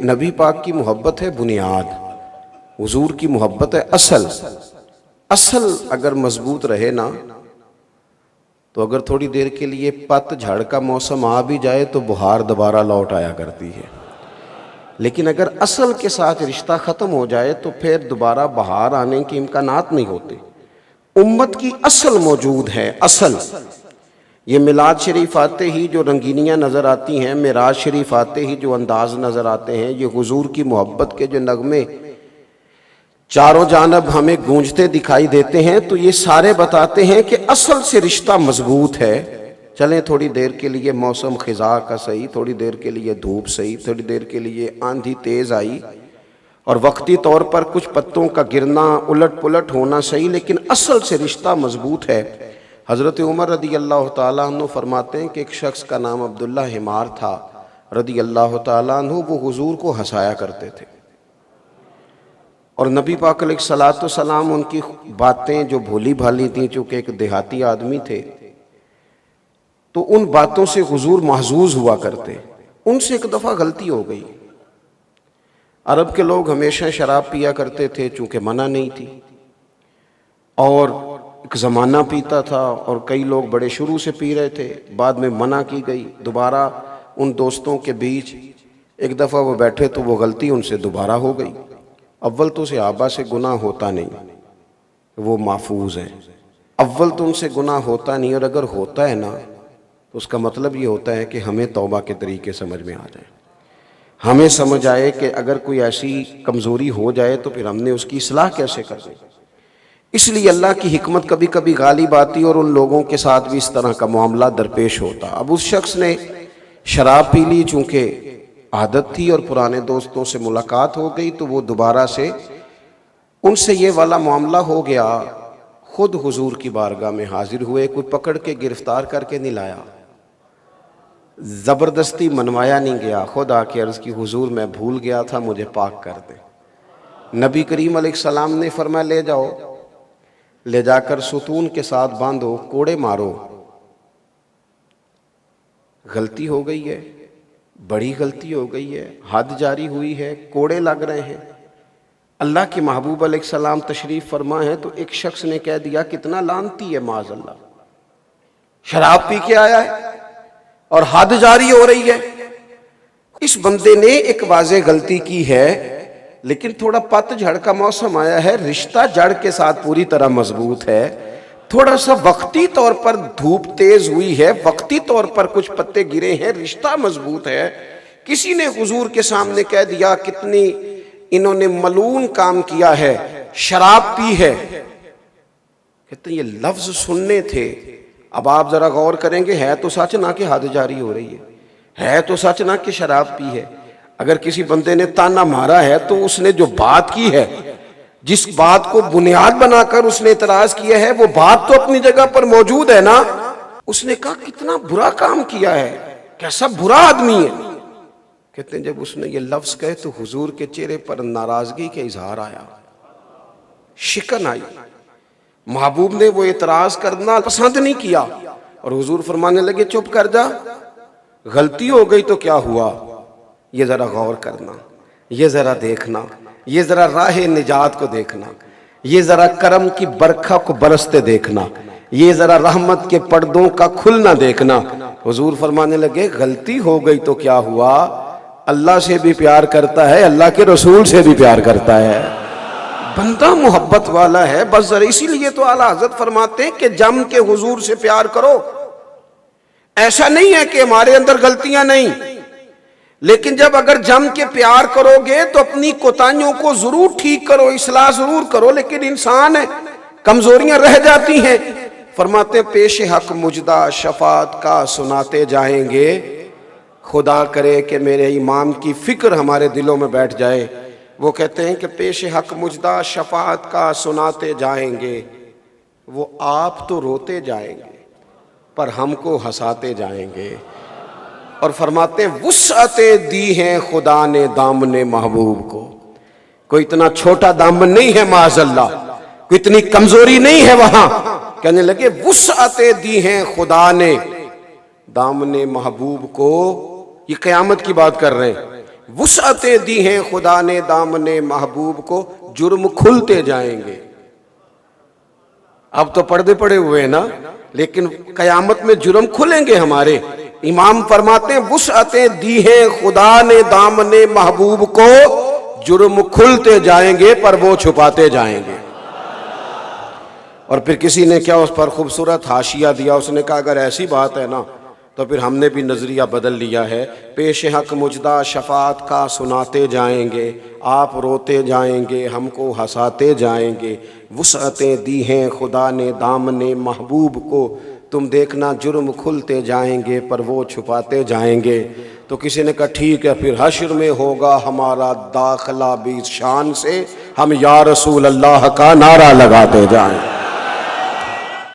نبی پاک کی محبت ہے بنیاد، حضور کی محبت ہے اصل۔ اصل اگر مضبوط رہے نا تو اگر تھوڑی دیر کے لیے پت جھڑ کا موسم آ بھی جائے تو بہار دوبارہ لوٹ آیا کرتی ہے، لیکن اگر اصل کے ساتھ رشتہ ختم ہو جائے تو پھر دوبارہ بہار آنے کے امکانات نہیں ہوتے۔ امت کی اصل موجود ہے، اصل۔ یہ میلاد شریف آتے ہی جو رنگینیاں نظر آتی ہیں، معراج شریف آتے ہی جو انداز نظر آتے ہیں، یہ حضور کی محبت کے جو نغمے چاروں جانب ہمیں گونجتے دکھائی دیتے ہیں، تو یہ سارے بتاتے ہیں کہ اصل سے رشتہ مضبوط ہے۔ چلیں تھوڑی دیر کے لیے موسم خزاں کا صحیح، تھوڑی دیر کے لیے دھوپ صحیح، تھوڑی دیر کے لیے آندھی تیز آئی اور وقتی طور پر کچھ پتوں کا گرنا الٹ پلٹ ہونا صحیح، لیکن اصل سے رشتہ مضبوط ہے۔ حضرت عمر رضی اللہ تعالیٰ عنہ فرماتے ہیں کہ ایک شخص کا نام عبداللہ حمار تھا رضی اللہ تعالیٰ عنہ، وہ حضور کو ہنسایا کرتے تھے، اور نبی پاک علیہ الصلوۃ والسلام ان کی باتیں جو بھولی بھالی تھیں، چونکہ ایک دیہاتی آدمی تھے، تو ان باتوں سے حضور محظوظ ہوا کرتے۔ ان سے ایک دفعہ غلطی ہو گئی۔ عرب کے لوگ ہمیشہ شراب پیا کرتے تھے چونکہ منع نہیں تھی، اور ایک زمانہ پیتا تھا، اور کئی لوگ بڑے شروع سے پی رہے تھے، بعد میں منع کی گئی۔ دوبارہ ان دوستوں کے بیچ ایک دفعہ وہ بیٹھے تو وہ غلطی ان سے دوبارہ ہو گئی۔ اول تو صحابہ سے گناہ ہوتا نہیں، وہ محفوظ ہیں۔ اول تو ان سے گناہ ہوتا نہیں، اور اگر ہوتا ہے نا تو اس کا مطلب یہ ہوتا ہے کہ ہمیں توبہ کے طریقے سمجھ میں آ جائیں، ہمیں سمجھ آئے کہ اگر کوئی ایسی کمزوری ہو جائے تو پھر ہم نے اس کی اصلاح کیسے کرنی۔ اس لیے اللہ کی حکمت کبھی کبھی غالب آتی اور ان لوگوں کے ساتھ بھی اس طرح کا معاملہ درپیش ہوتا۔ اب اس شخص نے شراب پی لی، چونکہ عادت تھی اور پرانے دوستوں سے ملاقات ہو گئی، تو وہ دوبارہ سے ان سے یہ والا معاملہ ہو گیا۔ خود حضور کی بارگاہ میں حاضر ہوئے، کوئی پکڑ کے گرفتار کر کے نہیں لایا، زبردستی منوایا نہیں گیا، خود آ کے عرض کی حضور میں بھول گیا تھا، مجھے پاک کر دیں۔ نبی کریم علیہ السلام نے فرمایا لے جاؤ، لے جا کر ستون کے ساتھ باندھو، کوڑے مارو۔ غلطی ہو گئی ہے، بڑی غلطی ہو گئی ہے، حد جاری ہوئی ہے، کوڑے لگ رہے ہیں۔ اللہ کے محبوب علیہ السلام تشریف فرما ہے تو ایک شخص نے کہہ دیا کتنا لعنتی ہے، معاذ اللہ، شراب پی کے آیا ہے اور حد جاری ہو رہی ہے۔ اس بندے نے ایک واضح غلطی کی ہے، لیکن تھوڑا پت جھڑ کا موسم آیا ہے، رشتہ جڑ کے ساتھ پوری طرح مضبوط ہے۔ تھوڑا سا وقتی طور پر دھوپ تیز ہوئی ہے، وقتی طور پر کچھ پتے گرے ہیں، رشتہ مضبوط ہے۔ کسی نے حضور کے سامنے کہہ دیا کتنی انہوں نے ملعون کام کیا ہے، شراب پی ہے۔ کہتے ہیں یہ لفظ سننے تھے۔ اب آپ ذرا غور کریں گے، ہے تو سچ نہ کہ حد جاری ہو رہی ہے تو سچ نہ کہ شراب پی ہے۔ اگر کسی بندے نے تانا مارا ہے تو اس نے جو بات کی ہے، جس بات کو بنیاد بنا کر اس نے اعتراض کیا ہے، وہ بات تو اپنی جگہ پر موجود ہے نا۔ اس نے کہا کتنا برا کام کیا ہے، کیسا برا آدمی ہے۔ کہتے ہیں جب اس نے یہ لفظ کہے تو حضور کے چہرے پر ناراضگی کا اظہار آیا، شکن آئی۔ محبوب نے وہ اعتراض کرنا پسند نہیں کیا، اور حضور فرمانے لگے چپ کر جا، غلطی ہو گئی تو کیا ہوا، یہ ذرا غور کرنا، یہ ذرا دیکھنا، یہ ذرا راہ نجات کو دیکھنا، یہ ذرا کرم کی برکھا کو برستے دیکھنا، یہ ذرا رحمت کے پردوں کا کھلنا دیکھنا۔ حضور فرمانے لگے غلطی ہو گئی تو کیا ہوا، اللہ سے بھی پیار کرتا ہے، اللہ کے رسول سے بھی پیار کرتا ہے، بندہ محبت والا ہے بس ذرا۔ اسی لیے تو اعلیٰ حضرت فرماتے ہیں کہ جم کے حضور سے پیار کرو۔ ایسا نہیں ہے کہ ہمارے اندر غلطیاں نہیں، لیکن جب اگر جم کے پیار کرو گے تو اپنی کوتاہیوں کو ضرور ٹھیک کرو، اصلاح ضرور کرو، لیکن انسان ہے، کمزوریاں رہ جاتی ہیں۔ فرماتے ہیں پیش حق مجدہ شفاعت کا سناتے جائیں گے، خدا کرے کہ میرے امام کی فکر ہمارے دلوں میں بیٹھ جائے۔ وہ کہتے ہیں کہ پیش حق مجدہ شفاعت کا سناتے جائیں گے، وہ آپ تو روتے جائیں گے پر ہم کو ہنساتے جائیں گے۔ اور فرماتے ہیں وسعتیں دی ہیں خدا نے دامن محبوب کو، کوئی اتنا چھوٹا دامن نہیں ہے معاذ اللہ، کوئی اتنی کمزوری نہیں ہے وہاں۔ کہنے لگے وسعتیں دی ہیں خدا نے دامن محبوب کو، یہ قیامت کی بات کر رہے ہیں، وسعتیں دی ہیں خدا نے دامن محبوب کو، جرم کھلتے جائیں گے۔ اب تو پردے پڑے ہوئے ہیں نا، لیکن قیامت میں جرم کھلیں گے ہمارے۔ امام فرماتے ہیں وسعتیں دی ہیں خدا نے دامن محبوب کو، جرم کھلتے جائیں گے پر وہ چھپاتے جائیں گے۔ اور پھر کسی نے کیا اس پر خوبصورت حاشیہ دیا، اس نے کہا اگر ایسی بات ہے نا تو پھر ہم نے بھی نظریہ بدل لیا ہے، پیش حق مجدہ شفاعت کا سناتے جائیں گے، آپ روتے جائیں گے، ہم کو ہنساتے جائیں گے۔ وسعتیں دی ہیں خدا نے دامن محبوب کو، تم دیکھنا جرم کھلتے جائیں گے پر وہ چھپاتے جائیں گے۔ تو کسی نے کہا ٹھیک ہے، پھر حشر میں ہوگا ہمارا داخلہ بھی شان سے، ہم یا رسول اللہ کا نعرہ لگاتے جائیں۔